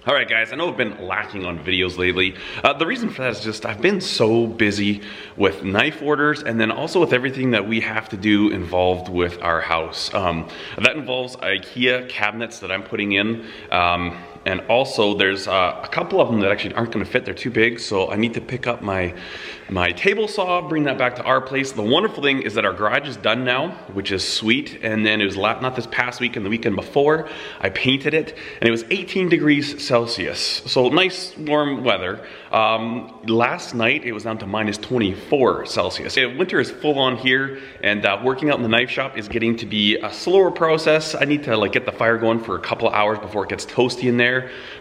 Alright guys, I know I've been lacking on videos lately. The reason for that is just I've been so busy with knife orders and then also with everything that we have to do involved with our house. That involves IKEA cabinets that I'm putting in. And also there's a couple of them that actually aren't gonna fit, they're too big, so I need to pick up my table saw, bring that back to our place. The wonderful thing is that our garage is done now, which is sweet, and then it was not this past weekend, the weekend before, I painted it, and it was 18 degrees Celsius, so nice warm weather. Last night it was down to minus 24 Celsius. Winter is full on here, and working out in the knife shop is getting to be a slower process. I need to like get the fire going for a couple of hours before it gets toasty in there.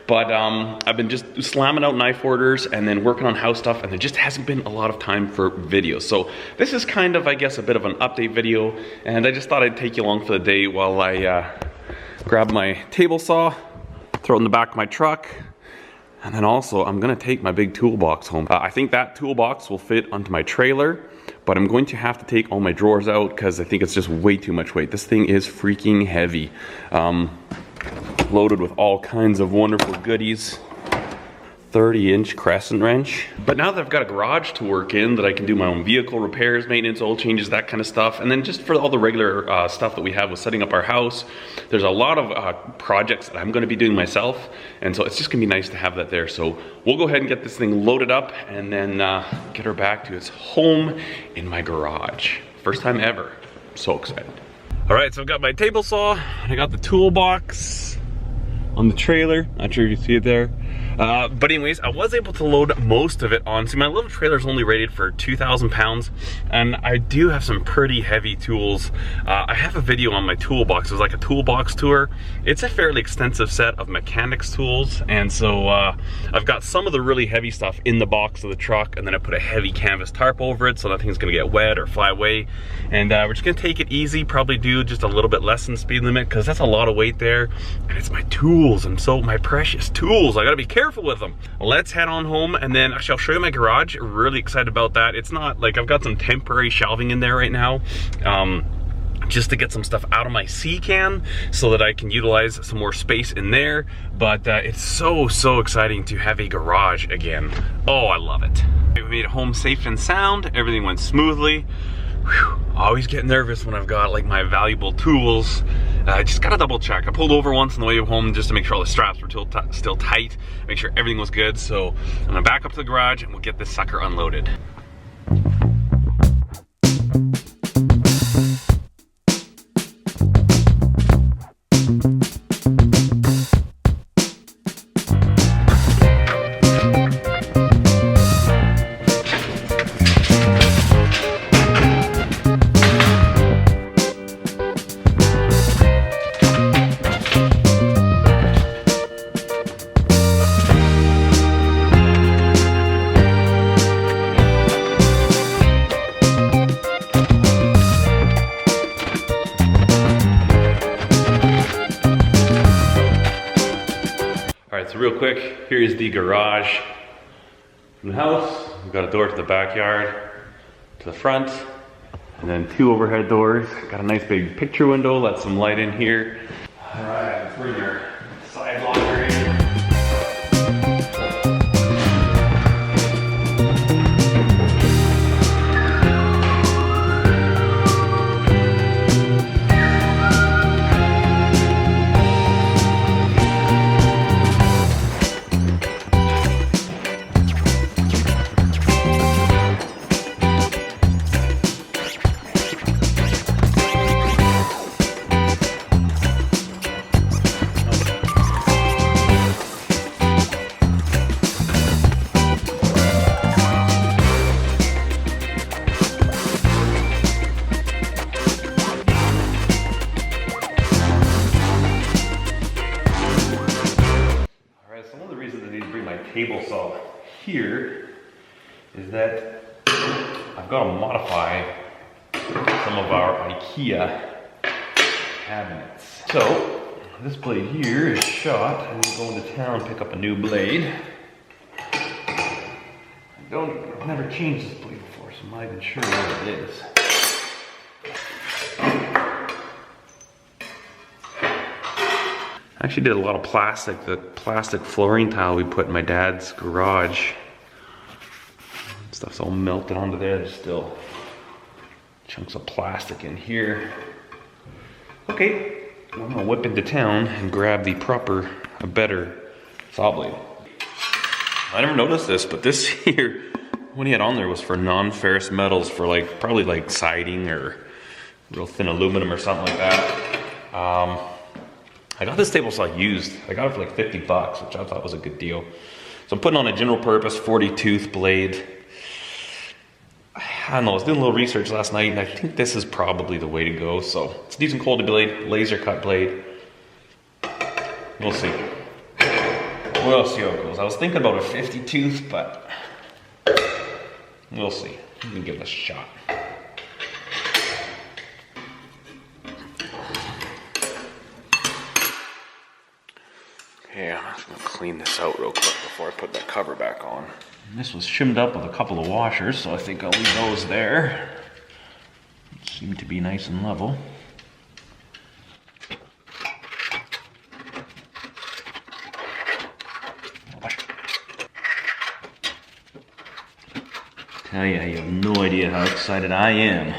But I've been just slamming out knife orders and then working on house stuff, and there just hasn't been a lot of time for videos. So this is kind of, I guess, a bit of an update video, and I just thought I'd take you along for the day while I grab my table saw, throw it in the back of my truck, and then also I'm gonna take my big toolbox home. I think that toolbox will fit onto my trailer, but I'm going to have to take all my drawers out because I think it's just way too much weight. This thing is freaking heavy. Loaded with all kinds of wonderful goodies. 30-inch crescent wrench. But now that I've got a garage to work in, that I can do my own vehicle repairs, maintenance, oil changes, that kind of stuff, and then just for all the regular stuff that we have with setting up our house, there's a lot of projects that I'm going to be doing myself, and so it's just going to be nice to have that there. So we'll go ahead and get this thing loaded up and then get her back to its home in my garage. First time ever. So excited. All right, so I've got my table saw, I got the toolbox on the trailer. Not sure if you see it there. But anyways, I was able to load most of it on. See, my little trailer is only rated for 2,000 pounds, and I do have some pretty heavy tools. I have a video on my toolbox. It was like a toolbox tour. It's a fairly extensive set of mechanics tools, and so I've got some of the really heavy stuff in the box of the truck, and then I put a heavy canvas tarp over it so nothing's gonna get wet or fly away. And we're just gonna take it easy, probably do just a little bit less than speed limit, because that's a lot of weight there, and it's my tools, and so my precious tools. I gotta be careful with them. Let's head on home, and then actually I'll show you my garage. Really excited about that. It's not like I've got some temporary shelving in there right now, just to get some stuff out of my sea can so that I can utilize some more space in there. But it's so exciting to have a garage again. Oh, I love it. We made it home safe and sound. Everything went smoothly. Whew. I always get nervous when I've got like my valuable tools. I just gotta double check. I pulled over once on the way home just to make sure all the straps were still tight, make sure everything was good. So I'm gonna back up to the garage and we'll get this sucker unloaded. So real quick, here is the garage from the house. We've got a door to the backyard, to the front, and then two overhead doors. Got a nice big picture window, let some light in here. All right, let's bring your side locker in. Table saw here is that I've got to modify some of our IKEA cabinets. So this blade here is shot. I need to go into town and pick up a new blade. I've never changed this blade before, so I'm not even sure what it is. I actually did a lot of plastic, the plastic flooring tile we put in my dad's garage. Stuff's all melted onto there. There's still chunks of plastic in here. Okay, I'm gonna whip into town and grab a better saw blade. I never noticed this, but this here, what he had on there was for non-ferrous metals for like, probably like siding or real thin aluminum or something like that. I got this table saw used. I got it for like 50 bucks, which I thought was a good deal. So I'm putting on a general purpose 40 tooth blade. I don't know, I was doing a little research last night and I think this is probably the way to go. So it's a decent quality blade, laser cut blade. We'll see. We'll see how it goes. I was thinking about a 50 tooth, but we'll see. We can give it a shot. Okay, I'm just gonna clean this out real quick before I put that cover back on. And this was shimmed up with a couple of washers, so I think I'll leave those there. Seem to be nice and level. Tell you, you have no idea how excited I am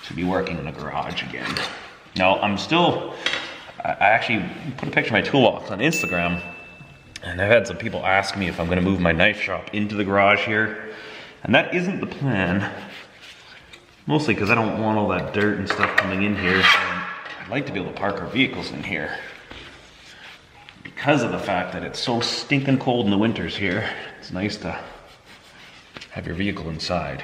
to be working in a garage again. Now, I actually put a picture of my toolbox on Instagram, and I've had some people ask me if I'm gonna move my knife shop into the garage here, and that isn't the plan. Mostly because I don't want all that dirt and stuff coming in here. I'd like to be able to park our vehicles in here. Because of the fact that it's so stinking cold in the winters here, it's nice to have your vehicle inside.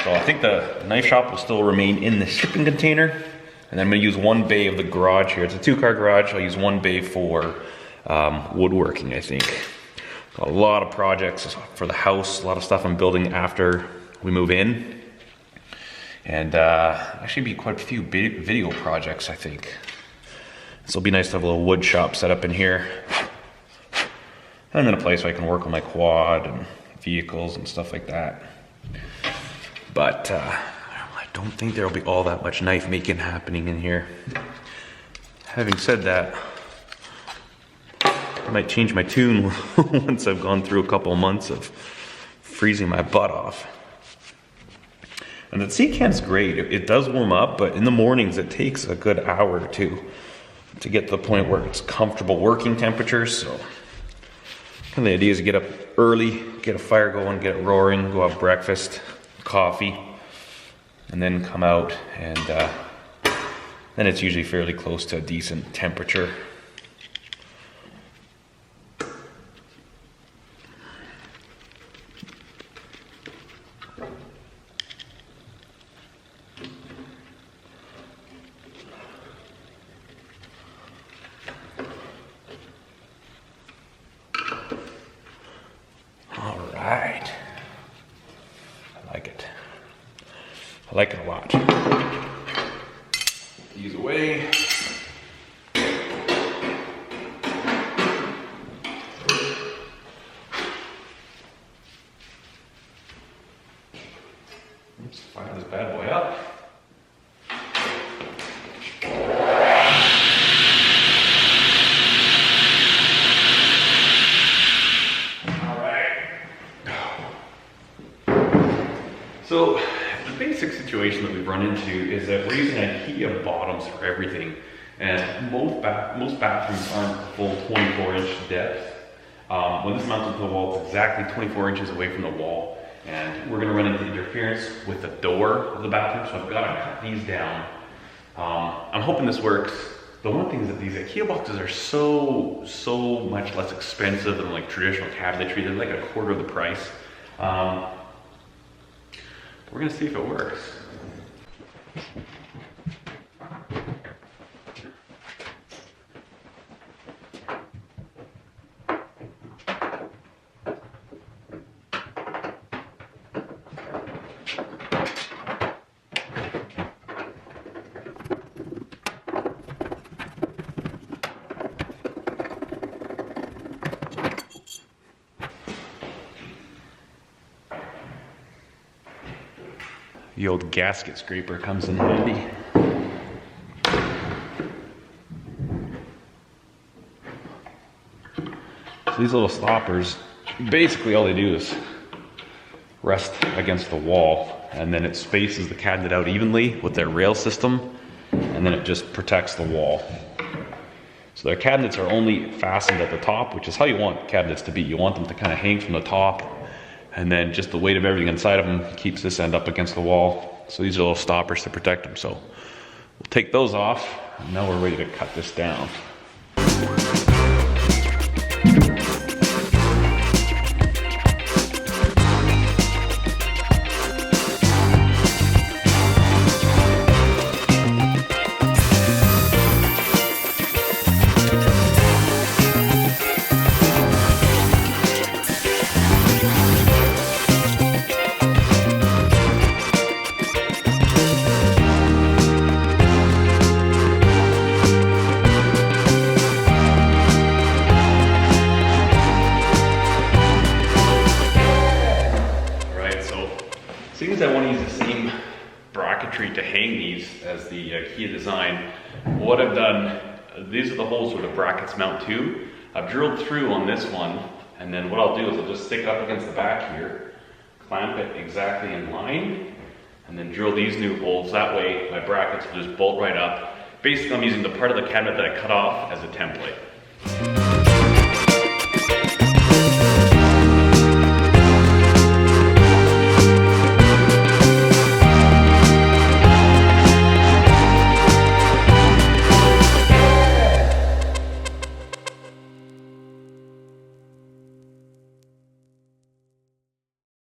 So I think the knife shop will still remain in the shipping container. And then I'm gonna use one bay of the garage here. It's a 2-car garage. I'll use one bay for woodworking, I think. Got a lot of projects for the house, a lot of stuff I'm building after we move in. And actually be quite a few video projects, I think. So it'll be nice to have a little wood shop set up in here. And then a place where I can work on my quad and vehicles and stuff like that. But I don't think there'll be all that much knife making happening in here. Having said that, I might change my tune once I've gone through a couple of months of freezing my butt off. And the sea can's great. It does warm up, but in the mornings it takes a good hour or two to get to the point where it's comfortable working temperatures. So and the idea is to get up early, get a fire going, get it roaring, go have breakfast, coffee, and then come out, and then it's usually fairly close to a decent temperature. All right. I like it. I like it a lot. These away. Let's fire this bad boy up. So the basic situation that we've run into is that we're using IKEA bottoms for everything, and most bathrooms aren't full 24-inch depth. When this mounts to the wall, it's exactly 24 inches away from the wall, and we're going to run into interference with the door of the bathroom, so I've got to cut these down. I'm hoping this works. The one thing is that these IKEA boxes are so much less expensive than like traditional cabinetry. They're like a quarter of the price. We're gonna see if it works. The old gasket scraper comes in handy. So these little stoppers, basically all they do is rest against the wall, and then it spaces the cabinet out evenly with their rail system, and then it just protects the wall. So their cabinets are only fastened at the top, which is how you want cabinets to be. You want them to kind of hang from the top, and then just the weight of everything inside of them keeps this end up against the wall. So these are little stoppers to protect them. So we'll take those off, and now we're ready to cut this down. Seeing as I want to use the same bracketry to hang these as the IKEA design, what I've done, these are the holes where the brackets mount to. I've drilled through on this one, and then what I'll do is I'll just stick it up against the back here, clamp it exactly in line, and then drill these new holes. That way my brackets will just bolt right up. Basically I'm using the part of the cabinet that I cut off as a template.